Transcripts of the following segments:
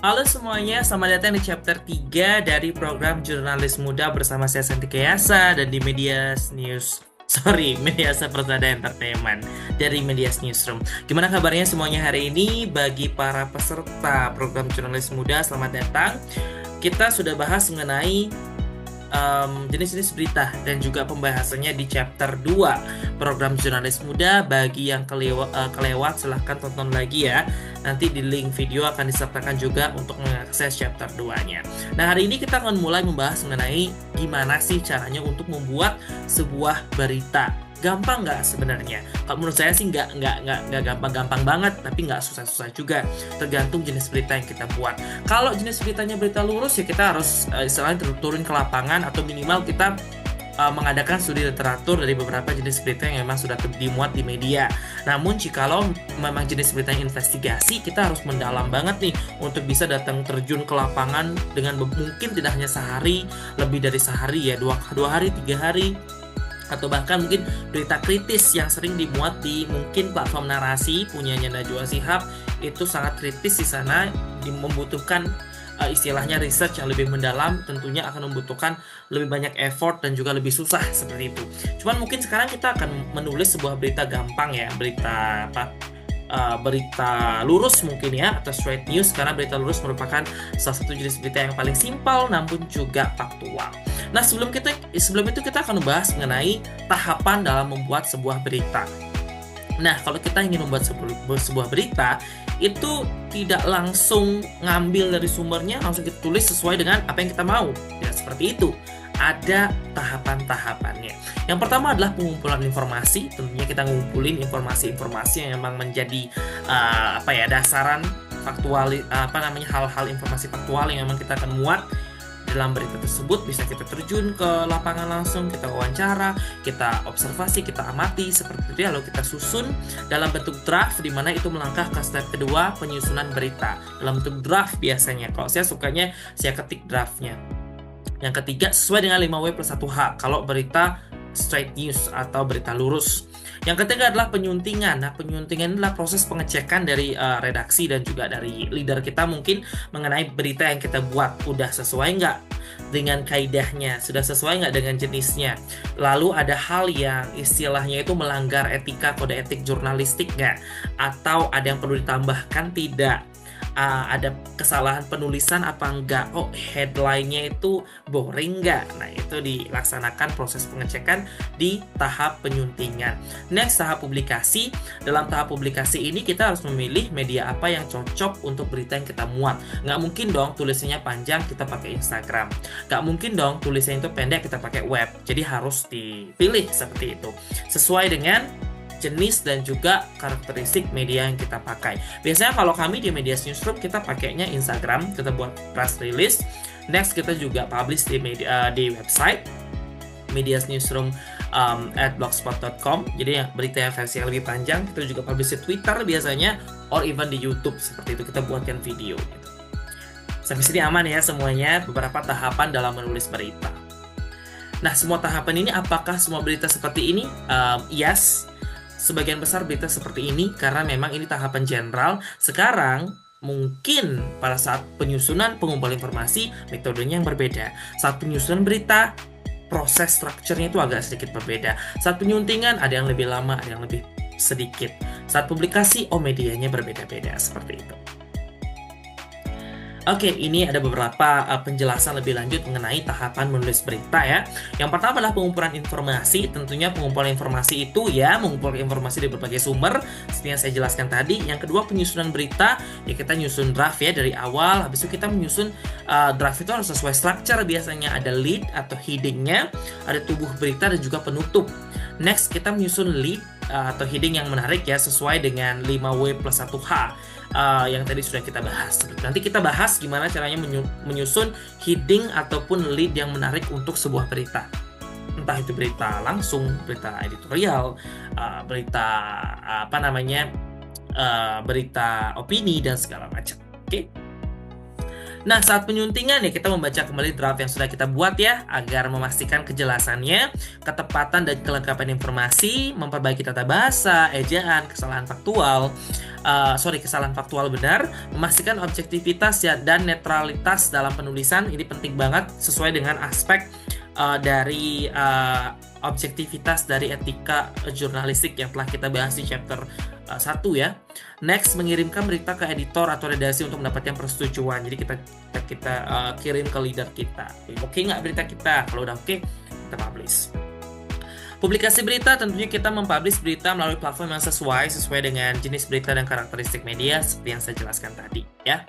Halo semuanya, selamat datang di chapter 3 dari program Jurnalis Muda bersama saya Santi Kayasa dan di Medias News. Medias Persada Entertainment dari Medias Newsroom. Gimana kabarnya semuanya hari ini? Bagi para peserta program Jurnalis Muda, selamat datang. Kita sudah bahas mengenai jenis-jenis berita dan juga pembahasannya di chapter 2 program Jurnalis Muda. Bagi yang kelewat silahkan tonton lagi ya. Nanti di link video akan disertakan juga untuk mengakses chapter 2-nya. Nah, hari ini kita akan mulai membahas mengenai gimana sih caranya untuk membuat sebuah berita. Gampang nggak sebenarnya? Kalau menurut saya sih nggak gampang-gampang banget, tapi nggak susah-susah juga. Tergantung jenis berita yang kita buat. Kalau jenis beritanya berita lurus ya kita harus istilahnya turun ke lapangan atau minimal kita mengadakan studi literatur dari beberapa jenis berita yang memang sudah dimuat di media. Namun jikalau memang jenis berita yang investigasi, kita harus mendalam banget nih untuk bisa datang terjun ke lapangan dengan mungkin tidak hanya sehari, lebih dari sehari ya, dua hari, 3 hari, atau bahkan mungkin berita kritis yang sering dimuat di mungkin platform narasi punyanya Najwa Shihab. Itu sangat kritis di sana, membutuhkan istilahnya research yang lebih mendalam, tentunya akan membutuhkan lebih banyak effort dan juga lebih susah seperti itu. Cuman mungkin sekarang kita akan menulis sebuah berita gampang ya, berita berita lurus mungkin ya, atau straight news, karena berita lurus merupakan salah satu jenis berita yang paling simpel namun juga faktual. Nah, sebelum itu kita akan membahas mengenai tahapan dalam membuat sebuah berita. Nah, kalau kita ingin membuat sebuah berita, itu tidak langsung ngambil dari sumbernya, langsung kita tulis sesuai dengan apa yang kita mau. Tidak seperti itu. Ada tahapan-tahapannya. Yang pertama adalah pengumpulan informasi. Tentunya kita ngumpulin informasi-informasi yang memang menjadi dasaran faktual, hal-hal informasi faktual yang memang kita akan muat dalam berita tersebut. Bisa kita terjun ke lapangan langsung, kita wawancara, kita observasi, kita amati seperti itu, lalu kita susun dalam bentuk draft, di mana itu melangkah ke step kedua, penyusunan berita dalam bentuk draft biasanya. Kalau saya sukanya saya ketik draftnya. Yang ketiga, sesuai dengan 5W+1H kalau berita straight news atau berita lurus. Yang ketiga adalah penyuntingan. Nah, penyuntingan adalah proses pengecekan dari redaksi dan juga dari leader kita mungkin mengenai berita yang kita buat. Udah sesuai nggak dengan kaidahnya? Sudah sesuai nggak dengan jenisnya? Lalu ada hal yang istilahnya itu melanggar etika kode etik jurnalistik nggak? Atau ada yang perlu ditambahkan tidak? Ada kesalahan penulisan apa enggak? Oh, headline-nya itu boring enggak? Nah, itu dilaksanakan proses pengecekan di tahap penyuntingan. Next, tahap publikasi. Dalam tahap publikasi ini kita harus memilih media apa yang cocok untuk berita yang kita muat. Nggak mungkin dong tulisannya panjang kita pakai Instagram. Nggak mungkin dong tulisannya itu pendek kita pakai web. Jadi harus dipilih seperti itu. Sesuai dengan jenis dan juga karakteristik media yang kita pakai. Biasanya kalau kami di Medias Newsroom kita pakainya Instagram, kita buat press release. Next, kita juga publish di website Medias Newsroom @blogspot.com. Jadi berita yang versi yang lebih panjang kita juga publish di Twitter biasanya, or even di YouTube seperti itu, kita buatkan video gitu. Sampai sini aman ya semuanya, beberapa tahapan dalam menulis berita. Nah, semua tahapan ini, apakah semua berita seperti ini? Yes. Sebagian besar berita seperti ini karena memang ini tahapan general. Sekarang mungkin pada saat penyusunan pengumpulan informasi metodenya yang berbeda. Saat penyusunan berita proses strukturnya itu agak sedikit berbeda. Saat penyuntingan ada yang lebih lama, ada yang lebih sedikit. Saat publikasi medianya berbeda-beda seperti itu. Oke, ini ada beberapa penjelasan lebih lanjut mengenai tahapan menulis berita ya. Yang pertama adalah pengumpulan informasi. Tentunya pengumpulan informasi itu ya mengumpulkan informasi dari berbagai sumber seperti yang saya jelaskan tadi. Yang kedua, penyusunan berita. Ya, kita nyusun draft ya dari awal. Habis itu kita menyusun draft itu harus sesuai struktur. Biasanya ada lead atau headingnya, ada tubuh berita dan juga penutup. Next, kita menyusun lead atau heading yang menarik ya, sesuai dengan 5W+1H. Yang tadi sudah kita bahas. Nanti kita bahas gimana caranya menyusun heading ataupun lead yang menarik untuk sebuah berita. Entah itu berita langsung, berita editorial, berita berita opini dan segala macam. Oke. Nah, saat penyuntingan ya kita membaca kembali draft yang sudah kita buat ya, agar memastikan kejelasannya, ketepatan dan kelengkapan informasi, memperbaiki tata bahasa, ejaan, kesalahan faktual, kesalahan faktual benar, memastikan objektivitas ya dan netralitas dalam penulisan. Ini penting banget sesuai dengan aspek dari objektivitas dari etika jurnalistik yang telah kita bahas di chapter 1 ya. Next, mengirimkan berita ke editor atau redaksi untuk mendapatkan persetujuan. Jadi kita kirim ke leader kita. Oke nggak berita kita? Kalau udah oke, kita publish. Publikasi berita, tentunya kita mempublish berita melalui platform yang sesuai dengan jenis berita dan karakteristik media seperti yang saya jelaskan tadi ya.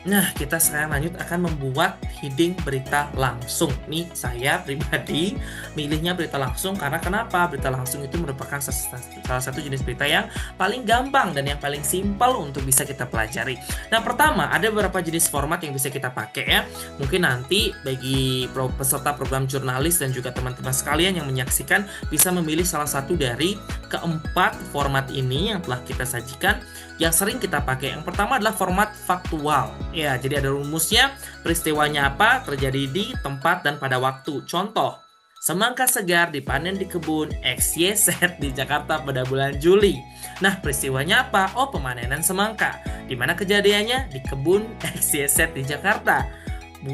Nah, kita sekarang lanjut akan membuat heading berita langsung. Nih, saya pribadi milihnya berita langsung karena kenapa? Berita langsung itu merupakan salah satu jenis berita yang paling gampang dan yang paling simpel untuk bisa kita pelajari. Nah, pertama, ada beberapa jenis format yang bisa kita pakai ya. Mungkin nanti bagi peserta program jurnalis dan juga teman-teman sekalian yang menyaksikan bisa memilih salah satu dari keempat format ini yang telah kita sajikan yang sering kita pakai. Yang pertama adalah format faktual. Ya, jadi ada rumusnya, peristiwanya apa, terjadi di tempat dan pada waktu. Contoh, semangka segar dipanen di kebun XYZ di Jakarta pada bulan Juli. Nah, peristiwanya apa? Oh, pemanenan semangka. Di mana kejadiannya? Di kebun XYZ di Jakarta.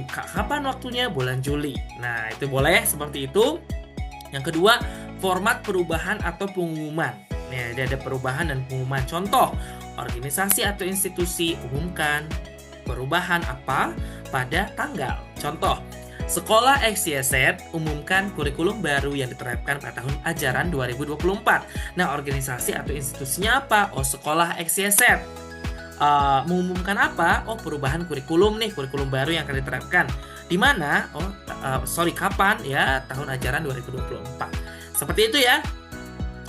Kapan waktunya? Bulan Juli. Nah, itu boleh seperti itu. Yang kedua, format perubahan atau pengumuman. Nah, ada perubahan dan pengumuman. Contoh, organisasi atau institusi umumkan perubahan apa pada tanggal. Contoh, sekolah XYZ umumkan kurikulum baru yang diterapkan pada tahun ajaran 2024. Nah, organisasi atau institusinya apa? Oh, sekolah XYZ. Mengumumkan apa? Oh, perubahan kurikulum nih, kurikulum baru yang akan diterapkan. Di mana? Kapan ya? Tahun ajaran 2024. Seperti itu ya.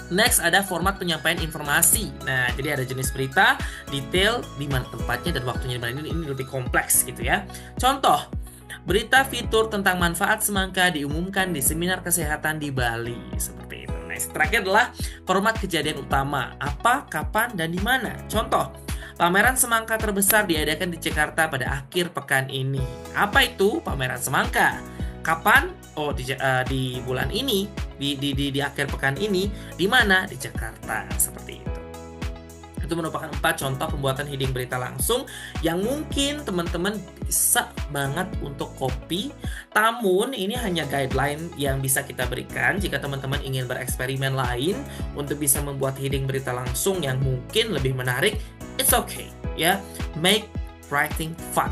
Next, ada format penyampaian informasi. Nah, jadi ada jenis berita, detail, di mana tempatnya dan waktunya. Ini lebih kompleks gitu ya. Contoh, berita fitur tentang manfaat semangka diumumkan di seminar kesehatan di Bali. Seperti itu. Next, terakhir adalah format kejadian utama. Apa, kapan, dan di mana. Contoh, pameran semangka terbesar diadakan di Jakarta pada akhir pekan ini. Apa itu pameran semangka? Kapan? Oh, di bulan ini, di akhir pekan ini. Di mana? Di Jakarta. Seperti itu. Itu merupakan 4 contoh pembuatan heading berita langsung yang mungkin teman-teman bisa banget untuk copy. Namun ini hanya guideline yang bisa kita berikan jika teman-teman ingin bereksperimen lain untuk bisa membuat heading berita langsung yang mungkin lebih menarik. It's okay ya. Make writing fun.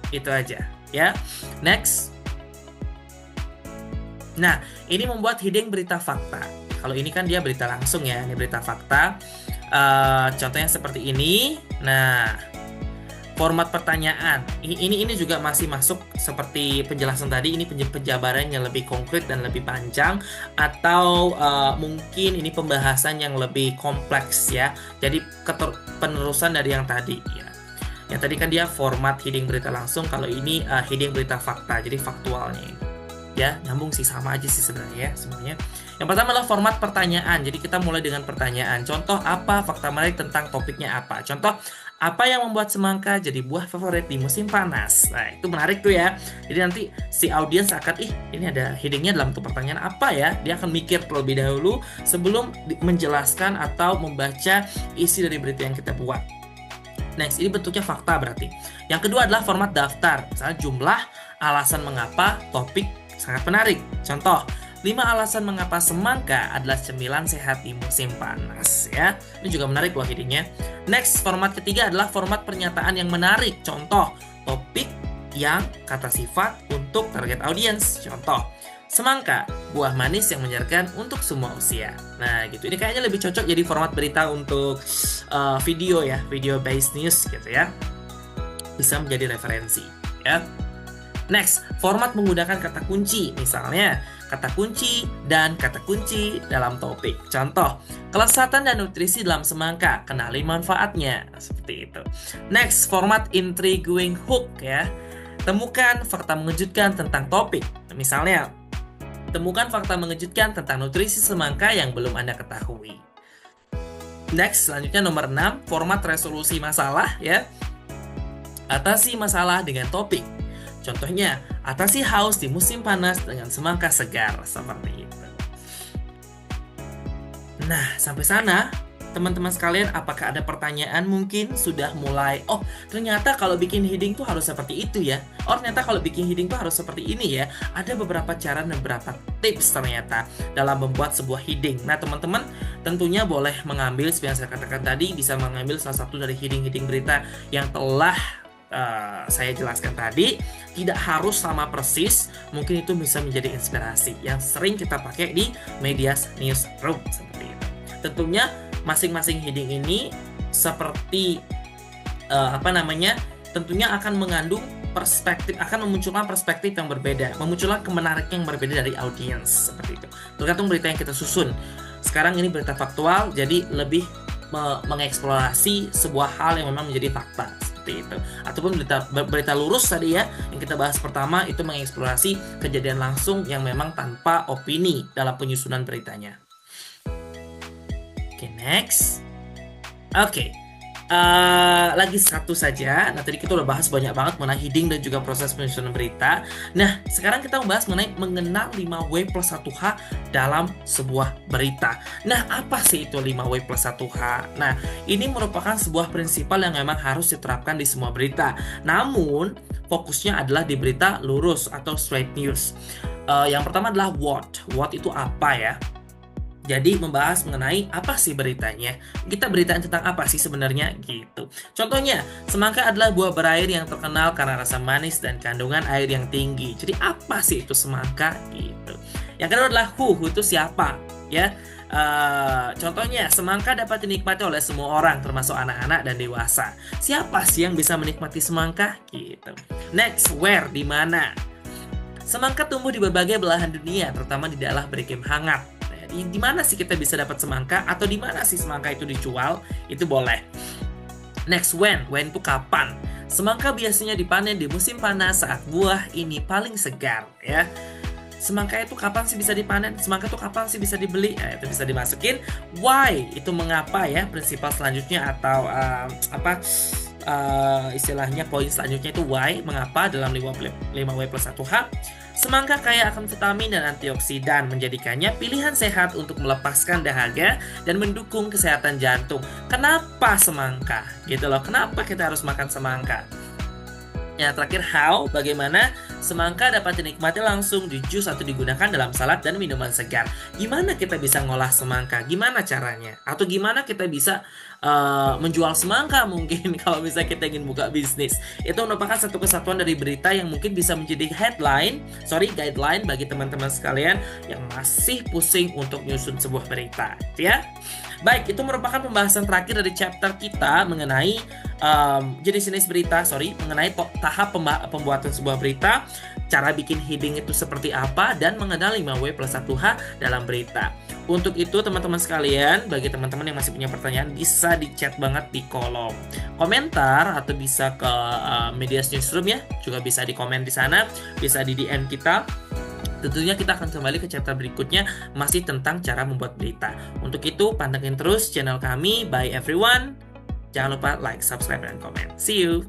Itu aja ya. Next. Nah, ini membuat heading berita fakta. Kalau ini kan dia berita langsung ya, ini berita fakta. Contohnya seperti ini. Nah, format pertanyaan. Ini juga masih masuk seperti penjelasan tadi. Ini penjabaran yang lebih konkret dan lebih panjang. Atau mungkin ini pembahasan yang lebih kompleks ya. Jadi penerusan dari yang tadi ya. Yang tadi kan dia format heading berita langsung. Kalau ini heading berita fakta. Jadi faktualnya ini. Ya, nyambung sih, sama aja sih sebenarnya ya semuanya. Yang pertama adalah format pertanyaan. Jadi kita mulai dengan pertanyaan. Contoh, apa fakta menarik tentang topiknya apa? Contoh, apa yang membuat semangka jadi buah favorit di musim panas? Nah, itu menarik tuh ya. Jadi nanti si audiens akan, ini ada headingnya dalam bentuk pertanyaan apa ya? Dia akan mikir terlebih dahulu sebelum menjelaskan atau membaca isi dari berita yang kita buat. Next, ini bentuknya fakta berarti. Yang kedua adalah format daftar. Misalnya jumlah, alasan mengapa, topik, sangat menarik. Contoh, 5 alasan mengapa semangka adalah cemilan sehat di musim panas ya. Ini juga menarik loh headingnya. Next, format ketiga adalah format pernyataan yang menarik. Contoh, topik yang kata sifat untuk target audiens. Contoh, semangka, buah manis yang menyegarkan untuk semua usia. Nah, gitu. Ini kayaknya lebih cocok jadi format berita untuk video ya, video based news gitu ya. Bisa menjadi referensi ya. Next, format menggunakan kata kunci. Misalnya, kata kunci dan kata kunci dalam topik. Contoh, kelezatan dan nutrisi dalam semangka. Kenali manfaatnya. Seperti itu. Next, format intriguing hook ya. Temukan fakta mengejutkan tentang topik. Misalnya, temukan fakta mengejutkan tentang nutrisi semangka yang belum Anda ketahui. Next, selanjutnya nomor 6, format resolusi masalah ya. Atasi masalah dengan topik. Contohnya, atasi haus di musim panas dengan semangka segar, seperti itu. Nah, sampai sana, teman-teman sekalian, apakah ada pertanyaan mungkin sudah mulai, oh ternyata kalau bikin heading tuh harus seperti itu ya. Oh ternyata kalau bikin heading tuh harus seperti ini ya. Ada beberapa cara dan beberapa tips ternyata dalam membuat sebuah heading. Nah teman-teman tentunya boleh mengambil, seperti yang saya katakan tadi, bisa mengambil salah satu dari heading-heading berita yang telah saya jelaskan tadi. Tidak harus sama persis, mungkin itu bisa menjadi inspirasi yang sering kita pakai di Medias Newsroom seperti itu. Tentunya masing-masing heading ini seperti tentunya akan mengandung perspektif, akan memunculkan perspektif yang berbeda, memunculkan kemenarikan yang berbeda dari audiens seperti itu. Tergantung berita yang kita susun. Sekarang ini berita faktual, jadi lebih mengeksplorasi sebuah hal yang memang menjadi fakta seperti itu. Ataupun berita lurus tadi ya, yang kita bahas pertama itu mengeksplorasi kejadian langsung yang memang tanpa opini dalam penyusunan beritanya. Oke, next. Oke. Lagi satu saja. Nah, tadi kita udah bahas banyak banget mengenai heading dan juga proses penyusunan berita. Nah, sekarang kita membahas mengenai mengenal 5W+1H dalam sebuah berita. Nah, apa sih itu 5W+1H? Nah, ini merupakan sebuah prinsipal yang memang harus diterapkan di semua berita. Namun, fokusnya adalah di berita lurus atau straight news. Yang pertama adalah what. What itu apa ya? Jadi membahas mengenai apa sih beritanya, kita beritain tentang apa sih sebenarnya gitu. Contohnya, semangka adalah buah berair yang terkenal karena rasa manis dan kandungan air yang tinggi. Jadi apa sih itu semangka gitu. Yang kedua adalah who itu siapa ya. Contohnya, semangka dapat dinikmati oleh semua orang termasuk anak-anak dan dewasa. Siapa sih yang bisa menikmati semangka gitu. Next, where, di mana. Semangka tumbuh di berbagai belahan dunia, terutama di daerah beriklim hangat. Di mana sih kita bisa dapat semangka, atau di mana sih semangka itu dijual, itu boleh. Next, when itu kapan. Semangka biasanya dipanen di musim panas saat buah ini paling segar ya. Semangka itu kapan sih bisa dipanen? Semangka itu kapan sih bisa dibeli? Itu bisa dimasukin. Why itu mengapa ya, prinsipal selanjutnya atau istilahnya poin selanjutnya itu why, mengapa dalam 5W+1H. Semangka kaya akan vitamin dan antioksidan, menjadikannya pilihan sehat untuk melepaskan dahaga dan mendukung kesehatan jantung. Kenapa semangka? Gitu loh, kenapa kita harus makan semangka? Yang terakhir, how, bagaimana semangka dapat dinikmati langsung di jus atau digunakan dalam salad dan minuman segar. Gimana kita bisa ngolah semangka? Gimana caranya? Atau gimana kita bisa menjual semangka mungkin kalau misalnya kita ingin buka bisnis. Itu merupakan satu kesatuan dari berita yang mungkin bisa menjadi guideline bagi teman-teman sekalian yang masih pusing untuk nyusun sebuah berita, ya. Baik, itu merupakan pembahasan terakhir dari chapter kita mengenai jenis-jenis berita, mengenai tahap pembuatan sebuah berita, cara bikin heading itu seperti apa, dan mengenal 5W+1H dalam berita. Untuk itu teman-teman sekalian, bagi teman-teman yang masih punya pertanyaan, bisa di chat banget di kolom komentar atau bisa ke Medias Newsroom ya, juga bisa di komen di sana, bisa di DM kita. Tentunya kita akan kembali ke chapter berikutnya masih tentang cara membuat berita. Untuk itu pantengin terus channel kami by everyone. Jangan lupa like, subscribe, dan komen. See you!